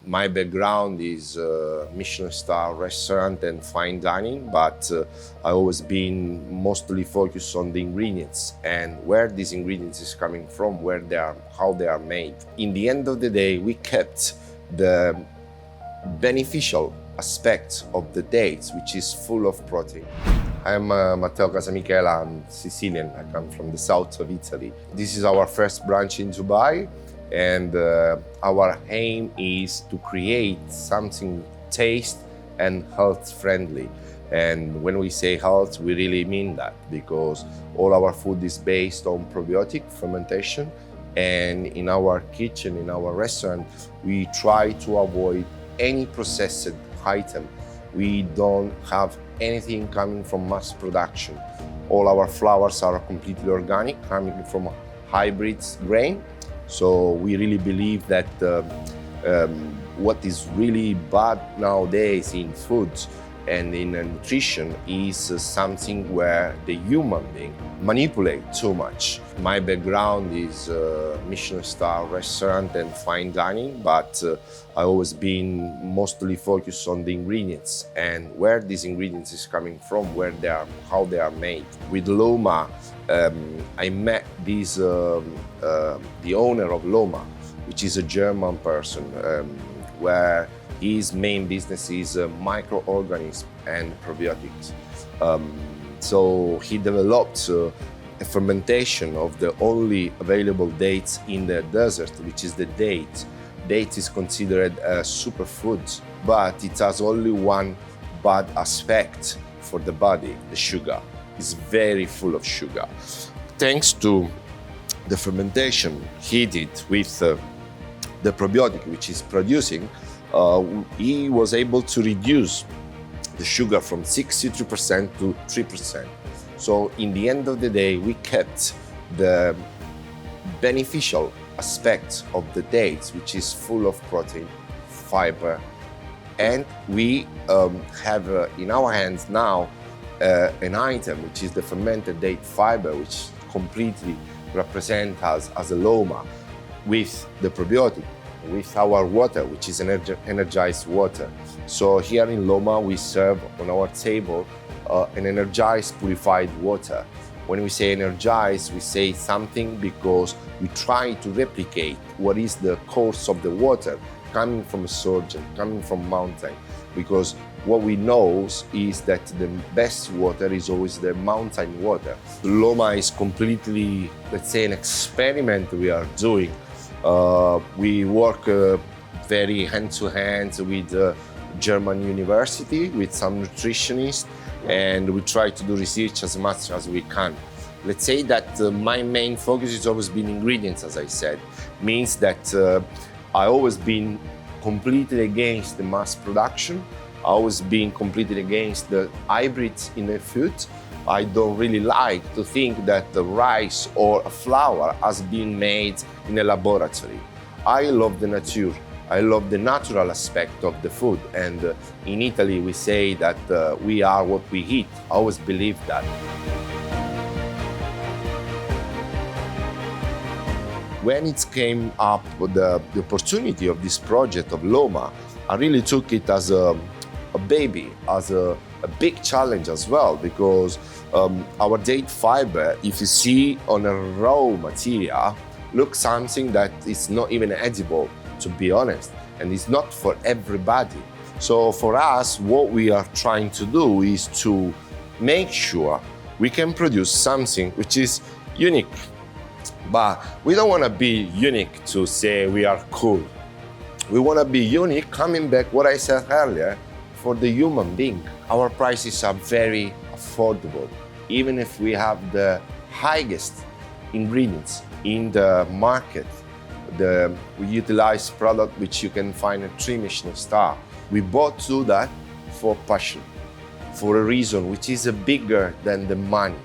My background is Michelin star restaurant and fine dining, but I always been mostly focused on the ingredients and where these ingredients is coming from, where they are, how they are made. In the end of the day, we kept the beneficial aspect of the dates, which is full of protein. I'm Matteo Casamichela, I'm Sicilian, I come from the south of Italy. This is our first branch in Dubai, and our aim is to create something taste and health friendly. And when we say health, we really mean that, because all our food is based on probiotic fermentation, and in our kitchen, in our restaurant, we try to avoid any processed item. We don't have anything coming from mass production. All our flours are completely organic, coming from hybrid grain. So we really believe that what is really bad nowadays in foods and in nutrition is something where the human being manipulate too much. My background is Michelin star restaurant and fine dining, but I always been mostly focused on the ingredients and where these ingredients is coming from, where they are, how they are made. With Loma, I met this the owner of Loma, which is a German person, where his main business is microorganisms and probiotics. So he developed a fermentation of the only available dates in the desert, which is the date. Date is considered a superfood, but it has only one bad aspect for the body, the sugar. It's very full of sugar. Thanks to the fermentation he did with the probiotic which is producing, he was able to reduce the sugar from 63% to 3%. So in the end of the day, we kept the beneficial aspect of the dates, which is full of protein, fiber, and we have in our hands now an item which is the fermented date fiber, which completely represents us as a Loma with the probiotic, with our water, which is energized water. So here in Loma, we serve on our table an energized, purified water. When we say energized, we say something because we try to replicate what is the course of the water coming from a source, coming from mountain. Because what we know is that the best water is always the mountain water. Loma is completely, let's say, an experiment we are doing. We work very hand-to-hand with German university, with some nutritionists, and we try to do research as much as we can. Let's say that my main focus has always been ingredients, as I said. Means that I always been completely against the mass production. I always been completely against the hybrids in the food. I don't really like to think that the rice or a flour has been made in a laboratory. I love the nature. I love the natural aspect of the food. And in Italy, we say that we are what we eat. I always believe that. When it came up with the opportunity of this project of Loma, I really took it as a baby, as a big challenge as well, because our date fiber, if you see on a raw material, looks something that is not even edible, to be honest, and it's not for everybody. So for us, what we are trying to do is to make sure we can produce something which is unique. But we don't want to be unique to say we are cool. We want to be unique, coming back what I said earlier, for the human being. Our prices are very affordable, even if we have the highest ingredients in the market. We utilize product which you can find at 3 Michelin star. We both do that for passion, for a reason which is bigger than the money.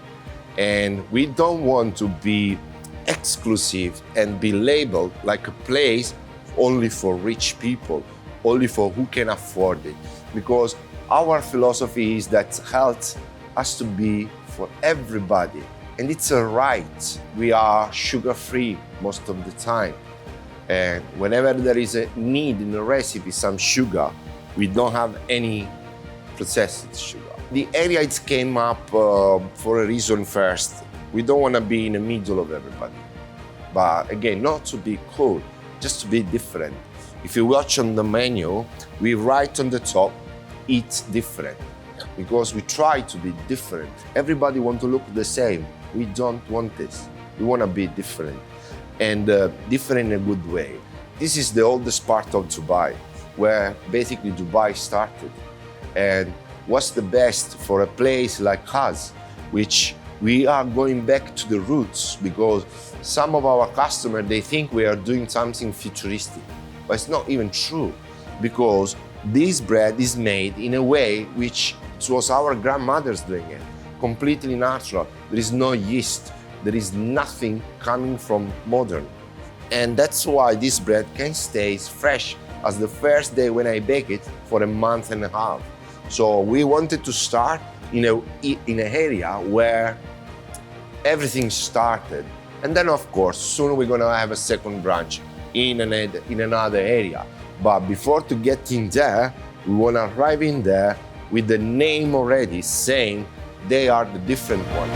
And we don't want to be exclusive and be labeled like a place only for rich people, only for who can afford it. Because our philosophy is that health has to be for everybody, and it's a right. We are sugar-free most of the time. And whenever there is a need in a recipe, some sugar, we don't have any processed sugar. The area it came up for a reason first. We don't want to be in the middle of everybody. But again, not to be cool, just to be different. If you watch on the menu, we write on the top, eat different, because we try to be different. Everybody wants to look the same. We don't want this. We want to be different, and different in a good way. This is the oldest part of Dubai, where basically Dubai started. And what's the best for a place like us, which we are going back to the roots, because some of our customers, they think we are doing something futuristic, but it's not even true, because this bread is made in a way which it was our grandmothers doing it, completely natural. There is no yeast, there is nothing coming from modern. And that's why this bread can stay fresh as the first day when I bake it for a month and a half. So we wanted to start in an area where everything started. And then of course, soon we're gonna have a second branch in another area. But before to get in there, we wanna arrive in there with the name already saying they are the different one.